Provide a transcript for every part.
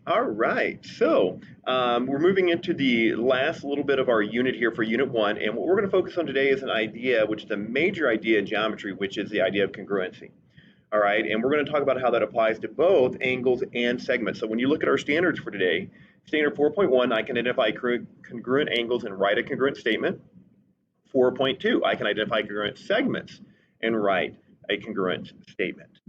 All right, so we're moving into the last little bit of our unit here for Unit 1, and what we're going to focus on today is an idea, which is a major idea in geometry, which is the idea of congruency. All right, and we're going to talk about how that applies to both angles and segments. So when you look at our standards for today, standard 4.1, I can identify congruent angles and write a congruent statement. 4.2, I can identify congruent segments and write a congruent statement.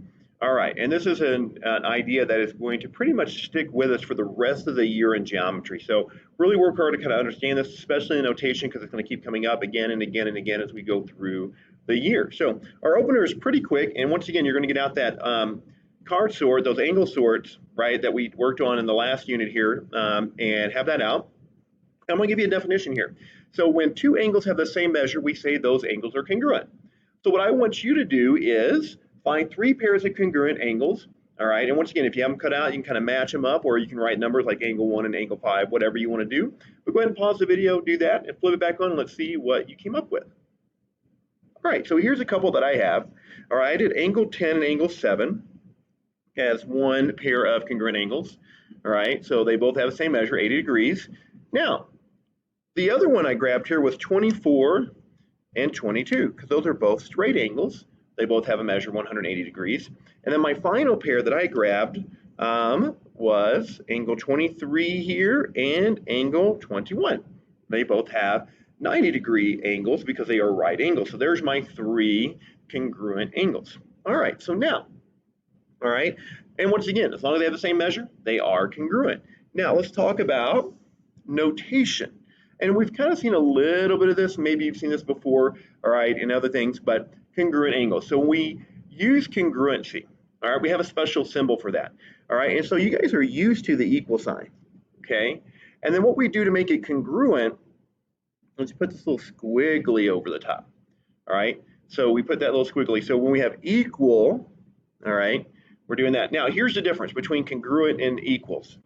All right, and this is an idea that is going to pretty much stick with us for the rest of the year in geometry. So really work hard to kind of understand this, especially in notation, because it's going to keep coming up again and again and again as we go through the year. So our opener is pretty quick, and once again, you're going to get out that card sort, those angle sorts, right, that we worked on in the last unit here, and have that out. I'm going to give you a definition here. So when two angles have the same measure, we say those angles are congruent. So what I want you to do is find three pairs of congruent angles, all right? And once again, if you have them cut out, you can kind of match them up, or you can write numbers like angle 1 and angle 5, whatever you want to do. But go ahead and pause the video, do that, and flip it back on, and let's see what you came up with. All right, so here's a couple that I have. All right, I did angle 10 and angle 7 as one pair of congruent angles. All right, so they both have the same measure, 80 degrees. Now, the other one I grabbed here was 24 and 22, because those are both straight angles. They both have a measure 180 degrees. And then my final pair that I grabbed was angle 23 here and angle 21. They both have 90-degree angles because they are right angles. So there's my three congruent angles. All right, so now, all right, and once again, as long as they have the same measure, they are congruent. Now let's talk about notation. And we've kind of seen a little bit of this, maybe you've seen this before, all right, and other things, but congruent angles. So we use congruency, all right, we have a special symbol for that, all right, and so you guys are used to the equal sign, okay? And then what we do to make it congruent, let's put this little squiggly over the top, all right? So we put that little squiggly. So when we have equal, all right, we're doing that. Now, here's the difference between congruent and equals.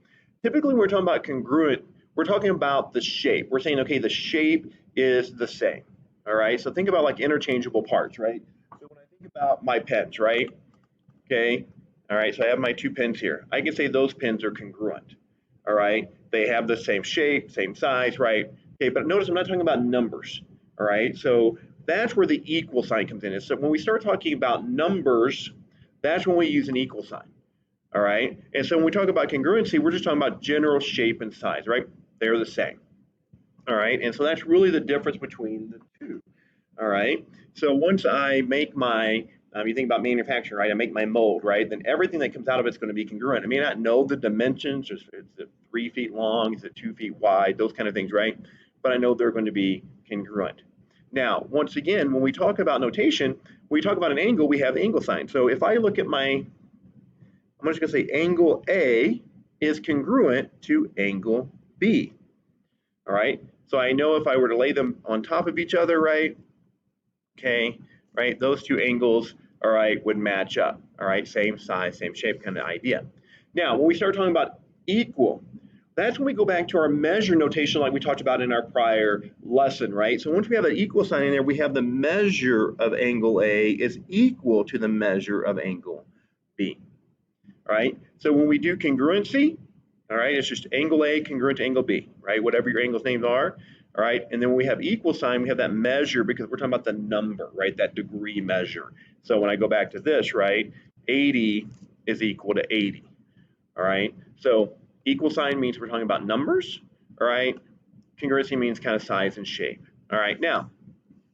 Typically, when we're talking about congruent, we're talking about the shape. We're saying, okay, the shape is the same, all right? So think about like interchangeable parts, right? So when I think about my pens, right? Okay, all right, so I have my two pens here. I can say those pens are congruent, all right? They have the same shape, same size, right? Okay, but notice I'm not talking about numbers, all right? So that's where the equal sign comes in. So when we start talking about numbers, that's when we use an equal sign, all right? And so when we talk about congruency, we're just talking about general shape and size, right? They're the same, all right? And so that's really the difference between the two, all right? So once I make my, you think about manufacturing, right? I make my mold, right? Then everything that comes out of it's going to be congruent. I may not know the dimensions, is it 3 feet long, is it 2 feet wide, those kind of things, right? But I know they're going to be congruent. Now, once again, when we talk about notation, when we talk about an angle, we have the angle sign. So if I look at my, I'm just going to say angle A is congruent to angle B, all right? So I know if I were to lay them on top of each other, right? Okay, right, those two angles, all right, would match up, all right, same size, same shape kind of idea. Now, when we start talking about equal, that's when we go back to our measure notation like we talked about in our prior lesson, right? So once we have an equal sign in there, we have the measure of angle A is equal to the measure of angle B, all right? So when we do congruency, all right, it's just angle A congruent to angle B, right? Whatever your angles names are, all right? And then when we have equal sign, we have that measure because we're talking about the number, right? That degree measure. So when I go back to this, right, 80 is equal to 80, all right? So equal sign means we're talking about numbers, all right? Congruency means kind of size and shape, all right? Now,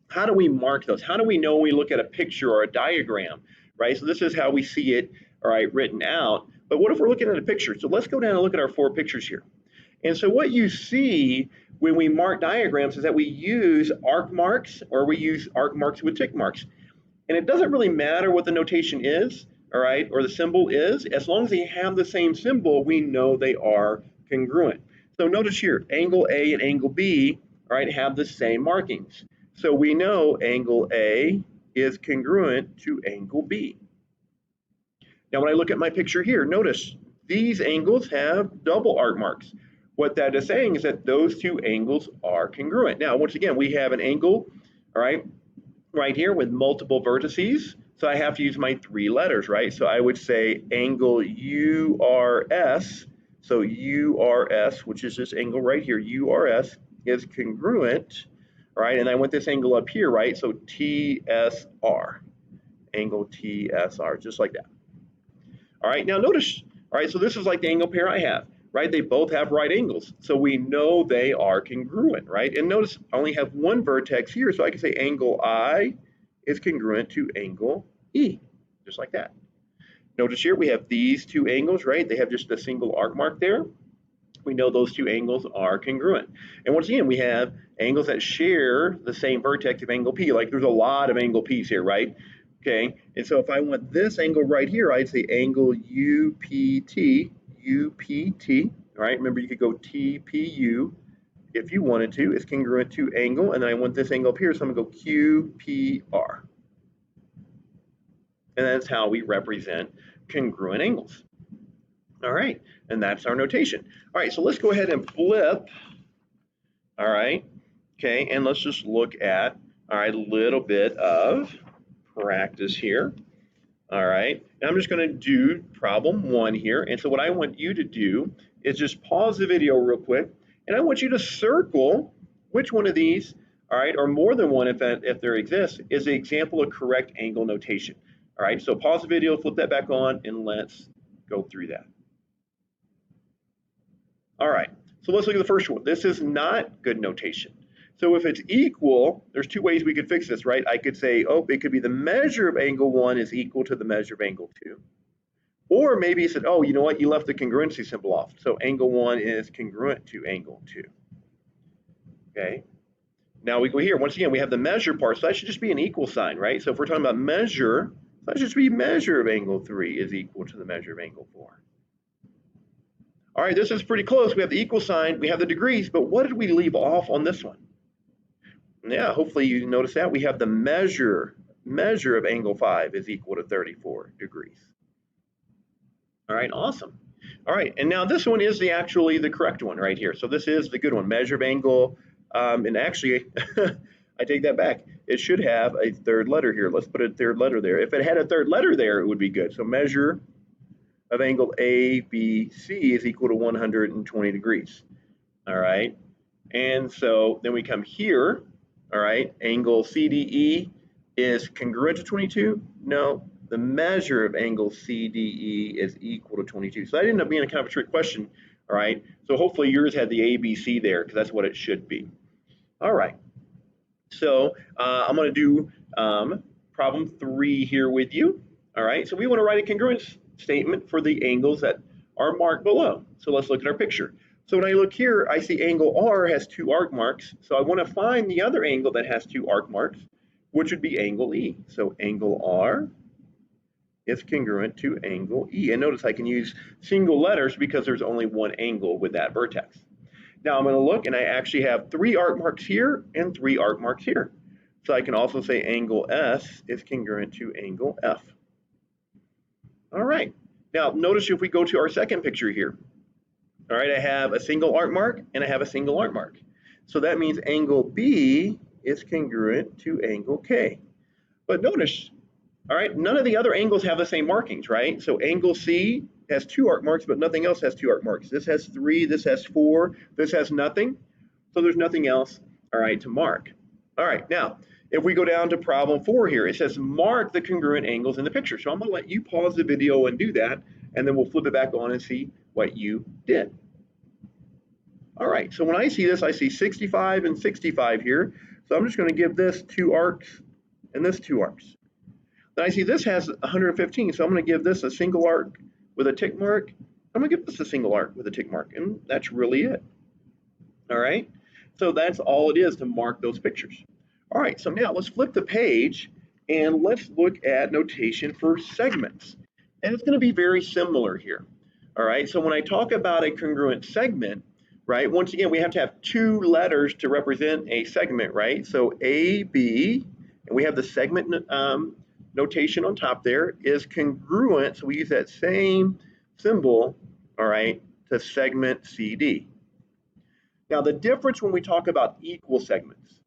how do we mark those? How do we know when we look at a picture or a diagram, right? So this is how we see it, all right, written out. But what if we're looking at a picture? So let's go down and look at our 4 pictures here. And so what you see when we mark diagrams is that we use arc marks or we use arc marks with tick marks. And it doesn't really matter what the notation is, all right, or the symbol is. As long as they have the same symbol, we know they are congruent. So notice here, angle A and angle B, all right, have the same markings. So we know angle A is congruent to angle B. Now, when I look at my picture here, notice these angles have double arc marks. What that is saying is that those two angles are congruent. Now, once again, we have an angle, all right here with multiple vertices. So I have to use my 3 letters, right? So I would say angle URS, So URS, which is this angle right here, URS is congruent, right? And I want this angle up here, right? So TSR, angle TSR, just like that. All right, now notice, all right, so this is like the angle pair I have, right? They both have right angles. So we know they are congruent, right? And notice I only have one vertex here, so I can say angle I is congruent to angle E, just like that. Notice here we have these two angles, right? They have just a single arc mark there. We know those two angles are congruent. And once again, we have angles that share the same vertex of angle P. Like there's a lot of angle P's here, right? Okay, and so if I want this angle right here, I'd say angle UPT, right? Remember, you could go TPU if you wanted to. It's congruent to angle, and then I want this angle up here, so I'm going to go QPR. And that's how we represent congruent angles. All right, and that's our notation. All right, so let's go ahead and flip. All right, okay, and let's just look at, all right, a little bit of practice here. All right, and I'm just going to do problem 1 here. And so what I want you to do is just pause the video real quick, and I want you to circle which one of these, all right, or more than one if there exists, is an example of correct angle notation. All right, so pause the video, flip that back on, and let's go through that. All right, so let's look at the first one. This is not good notation. So if it's equal, there's two ways we could fix this, right? I could say, oh, it could be the measure of angle 1 is equal to the measure of angle 2. Or maybe you said, oh, you know what? You left the congruency symbol off. So angle 1 is congruent to angle 2. Okay. Now we go here. Once again, we have the measure part, so that should just be an equal sign, right? So if we're talking about measure, that should just be measure of angle 3 is equal to the measure of angle 4. All right, this is pretty close. We have the equal sign, we have the degrees, but what did we leave off on this one? Yeah, hopefully you notice that. We have the measure of angle 5 is equal to 34 degrees. All right, awesome. All right, and now this one is actually the correct one right here. So this is the good one, measure of angle, and actually, I take that back. It should have a third letter here. Let's put a third letter there. If it had a third letter there, it would be good. So measure of angle ABC is equal to 120 degrees. All right, and so then we come here. All right, angle CDE is congruent to 22? No, the measure of angle CDE is equal to 22. So that ended up being a kind of a trick question, all right? So hopefully yours had the ABC there because that's what it should be. All right, so I'm going to do problem 3 here with you, all right? So we want to write a congruence statement for the angles that are marked below. So let's look at our picture. So when I look here, I see angle R has 2 arc marks. So I want to find the other angle that has 2 arc marks, which would be angle E. So angle R is congruent to angle E. And notice I can use single letters because there's only one angle with that vertex. Now I'm going to look, and I actually have 3 arc marks here and 3 arc marks here. So I can also say angle S is congruent to angle F. All right. Now notice if we go to our second picture here. All right, I have a single arc mark and I have a single arc mark. So that means angle B is congruent to angle K. But notice, all right, none of the other angles have the same markings, right? So angle C has 2 arc marks, but nothing else has 2 arc marks. This has 3, this has 4, this has nothing. So there's nothing else, all right, to mark. All right, now, if we go down to problem 4 here, it says mark the congruent angles in the picture. So I'm going to let you pause the video and do that, and then we'll flip it back on and see what you did. All right, so when I see this, I see 65 and 65 here. So I'm just going to give this 2 arcs and this 2 arcs. Then I see this has 115, so I'm going to give this a single arc with a tick mark. I'm going to give this a single arc with a tick mark, and that's really it. All right, so that's all it is to mark those pictures. All right, so now let's flip the page and let's look at notation for segments. And it's going to be very similar here. All right, so when I talk about a congruent segment, right, once again, we have to have 2 letters to represent a segment, right? So AB, and we have the segment notation on top there, is congruent, so we use that same symbol, all right, to segment CD. Now, the difference when we talk about equal segments,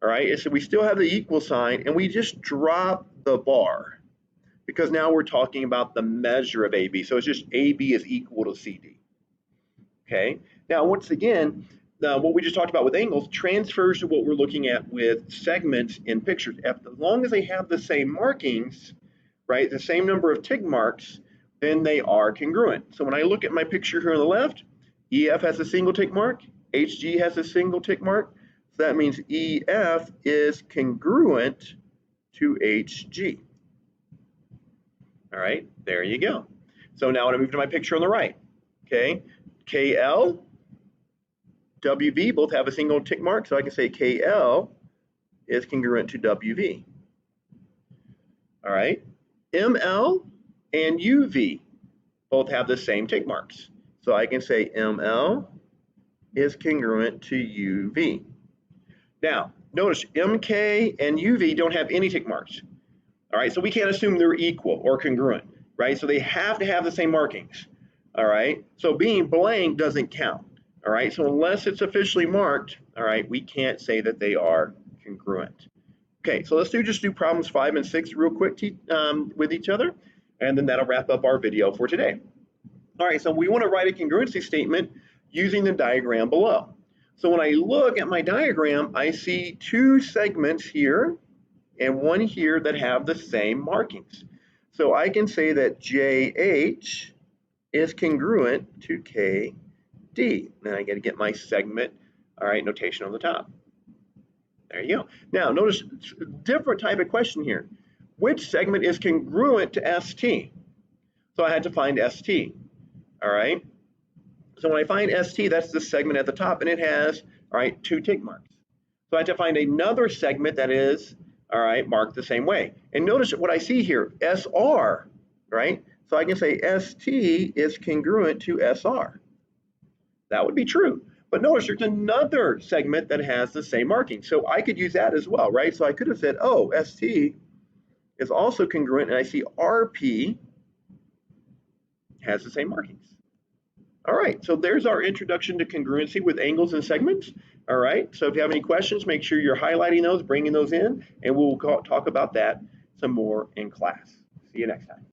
all right, is that we still have the equal sign, and we just drop the bar, because now we're talking about the measure of AB, so it's just AB is equal to CD. Okay. Now, once again, what we just talked about with angles transfers to what we're looking at with segments in pictures. As long as they have the same markings, right, the same number of tick marks, then they are congruent. So when I look at my picture here on the left, EF has a single tick mark, HG has a single tick mark. So that means EF is congruent to HG. All right, there you go. So now when I move to my picture on the right, okay, KL, WV both have a single tick mark, so I can say KL is congruent to WV. All right, ML and UV both have the same tick marks, so I can say ML is congruent to UV. Now, notice MK and UV don't have any tick marks. All right, so we can't assume they're equal or congruent, right? So they have to have the same markings. All right, so being blank doesn't count. All right, so unless it's officially marked, all right, we can't say that they are congruent. Okay, so let's just do problems 5 and 6 real quick with each other, and then that'll wrap up our video for today. All right, so we want to write a congruency statement using the diagram below. So when I look at my diagram, I see two segments here and one here that have the same markings. So I can say that JH is congruent to KD. Then I got to get my segment, all right, notation on the top. There you go. Now notice different type of question here. Which segment is congruent to ST? So I had to find ST. All right. So when I find ST, that's the segment at the top, and it has, all right, two tick marks. So I have to find another segment that is, all right, marked the same way. And notice what I see here, SR, right? So I can say ST is congruent to SR. That would be true. But notice there's another segment that has the same marking. So I could use that as well, right? So I could have said, oh, ST is also congruent, and I see RP has the same markings. All right, so there's our introduction to congruency with angles and segments. All right, so if you have any questions, make sure you're highlighting those, bringing those in, and we'll talk about that some more in class. See you next time.